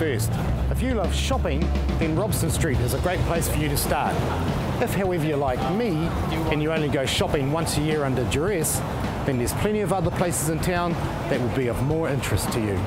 first. If you love shopping, then Robson Street is a great place for you to start. If, however, you're like me and you only go shopping once a year under duress, then there's plenty of other places in town that will be of more interest to you.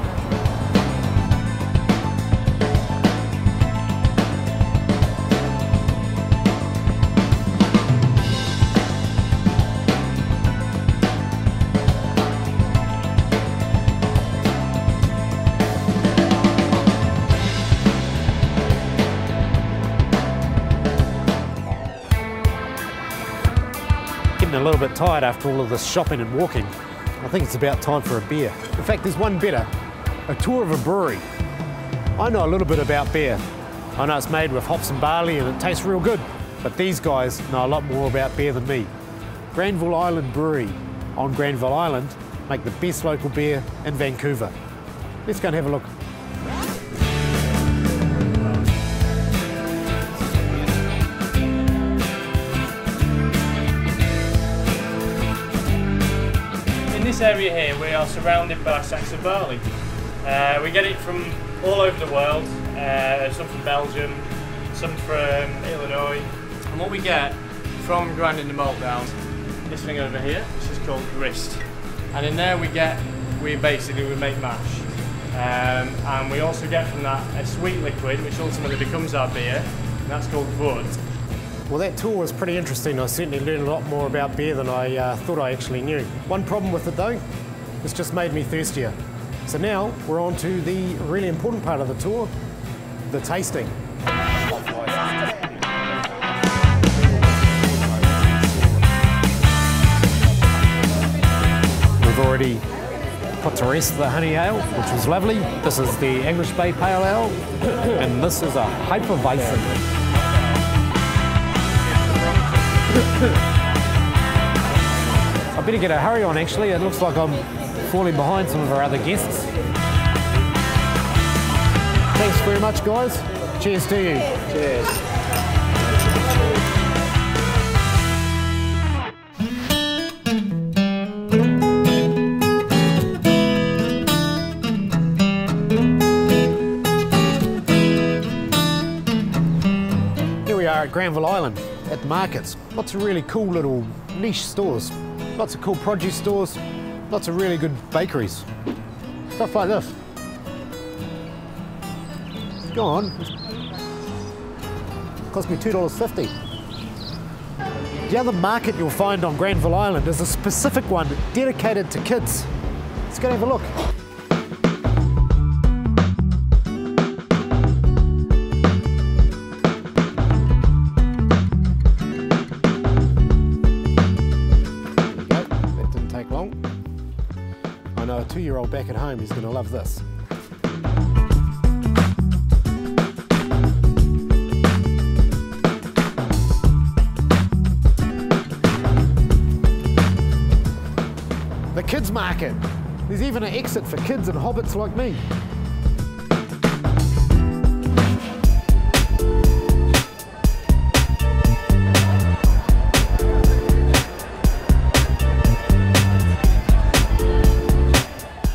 A little bit tired after all of this shopping and walking. I think it's about time for a beer. In fact, there's one better, a tour of a brewery. I know a little bit about beer. I know it's made with hops and barley and it tastes real good, but these guys know a lot more about beer than me. Granville Island Brewery on Granville Island make the best local beer in Vancouver. Let's go and have a look. In this area here, we are surrounded by sacks of barley. We get it from all over the world, some from Belgium, some from Illinois. And what we get from grinding the malt down, this thing over here, which is called grist. And in there we make mash. And we also get from that a sweet liquid, which ultimately becomes our beer, and that's called wood. Well, that tour was pretty interesting. I certainly learned a lot more about beer than I thought I actually knew. One problem with it though, it's just made me thirstier. So now we're on to the really important part of the tour, the tasting. We've already put to rest the honey ale, which was lovely. This is the English Bay Pale Ale, and this is a Hyperweizen. I better get a hurry on actually, it looks like I'm falling behind some of our other guests. Thanks very much guys, cheers to you. Cheers. Here we are at Granville Island. At the markets. Lots of really cool little niche stores. Lots of cool produce stores. Lots of really good bakeries. Stuff like this. Go on. Cost me $2.50. The other market you'll find on Granville Island is a specific one dedicated to kids. Let's go and have a look. I know a 2-year-old back at home is going to love this. The kids market. There's even an exit for kids and hobbits like me.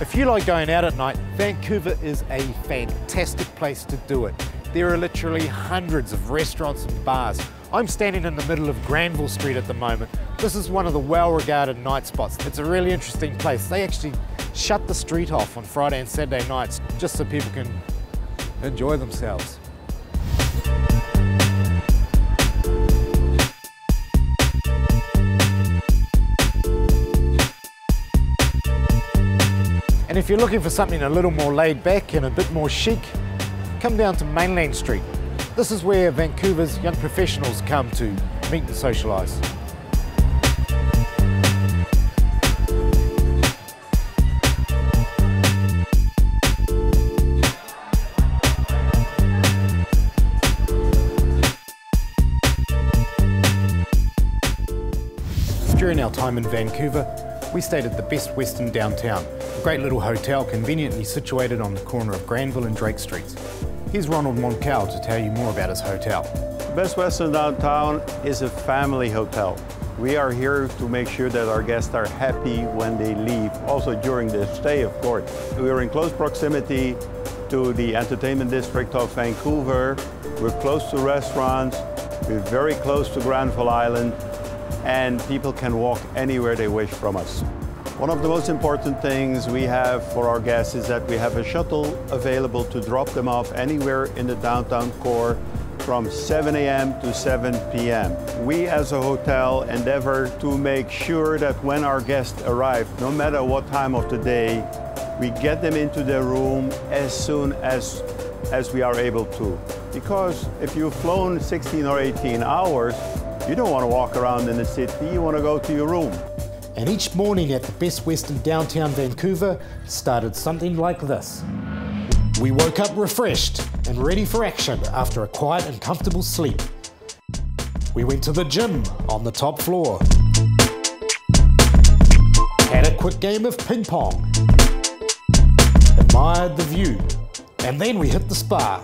If you like going out at night, Vancouver is a fantastic place to do it. There are literally hundreds of restaurants and bars. I'm standing in the middle of Granville Street at the moment. This is one of the well-regarded night spots. It's a really interesting place. They actually shut the street off on Friday and Saturday nights just so people can enjoy themselves. And if you're looking for something a little more laid back and a bit more chic, come down to Mainland Street. This is where Vancouver's young professionals come to meet and socialise. During our time in Vancouver, we stayed at the Best Western downtown, a great little hotel conveniently situated on the corner of Granville and Drake Streets. Here's Ronald Moncal to tell you more about his hotel. Best Western Downtown is a family hotel. We are here to make sure that our guests are happy when they leave, also during their stay, of course. We are in close proximity to the entertainment district of Vancouver. We're close to restaurants, we're very close to Granville Island, and people can walk anywhere they wish from us. One of the most important things we have for our guests is that we have a shuttle available to drop them off anywhere in the downtown core from 7 a.m. to 7 p.m. We as a hotel endeavor to make sure that when our guests arrive, no matter what time of the day, we get them into their room as soon as we are able to. Because if you've flown 16 or 18 hours, you don't want to walk around in the city, you want to go to your room. And each morning at the Best Western downtown Vancouver started something like this. We woke up refreshed and ready for action after a quiet and comfortable sleep. We went to the gym on the top floor. Had a quick game of ping pong. Admired the view. And then we hit the spa.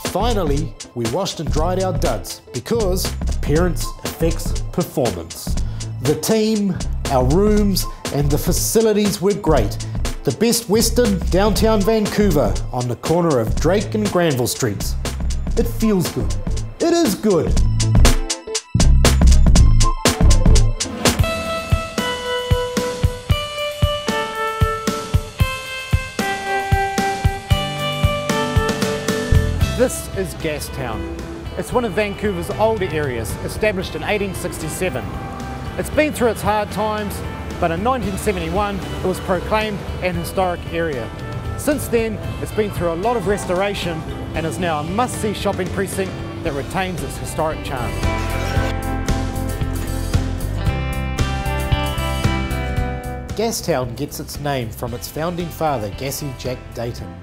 Finally, we washed and dried our duds because appearance affects performance. The team, our rooms, and the facilities were great. The Best Western, downtown Vancouver, on the corner of Drake and Granville Streets. It feels good. It is good. This is Gastown. It's one of Vancouver's older areas, established in 1867. It's been through its hard times, but in 1971 it was proclaimed an historic area. Since then, it's been through a lot of restoration and is now a must-see shopping precinct that retains its historic charm. Gastown gets its name from its founding father, Gassy Jack Dayton.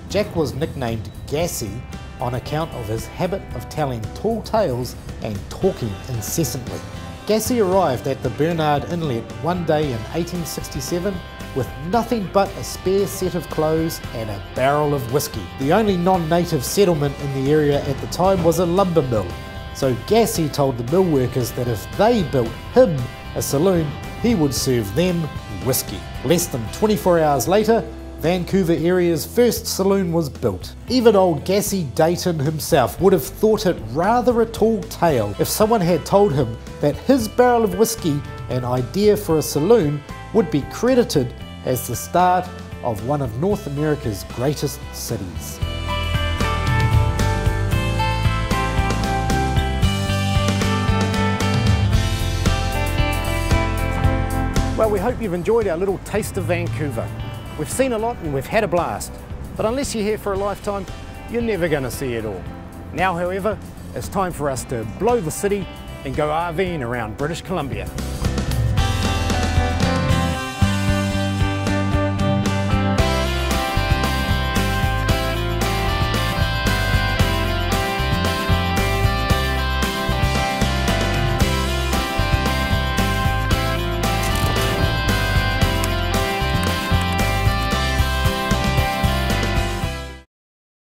Jack was nicknamed Gassy on account of his habit of telling tall tales and talking incessantly. Gassy arrived at the Bernard Inlet one day in 1867 with nothing but a spare set of clothes and a barrel of whiskey. The only non-native settlement in the area at the time was a lumber mill, so Gassy told the mill workers that if they built him a saloon, he would serve them whiskey. Less than 24 hours later, Vancouver area's first saloon was built. Even old Gassy Dayton himself would have thought it rather a tall tale if someone had told him that his barrel of whiskey and idea for a saloon would be credited as the start of one of North America's greatest cities. Well, we hope you've enjoyed our little taste of Vancouver. We've seen a lot and we've had a blast, but unless you're here for a lifetime, you're never going to see it all. Now, however, it's time for us to blow the city and go RVing around British Columbia.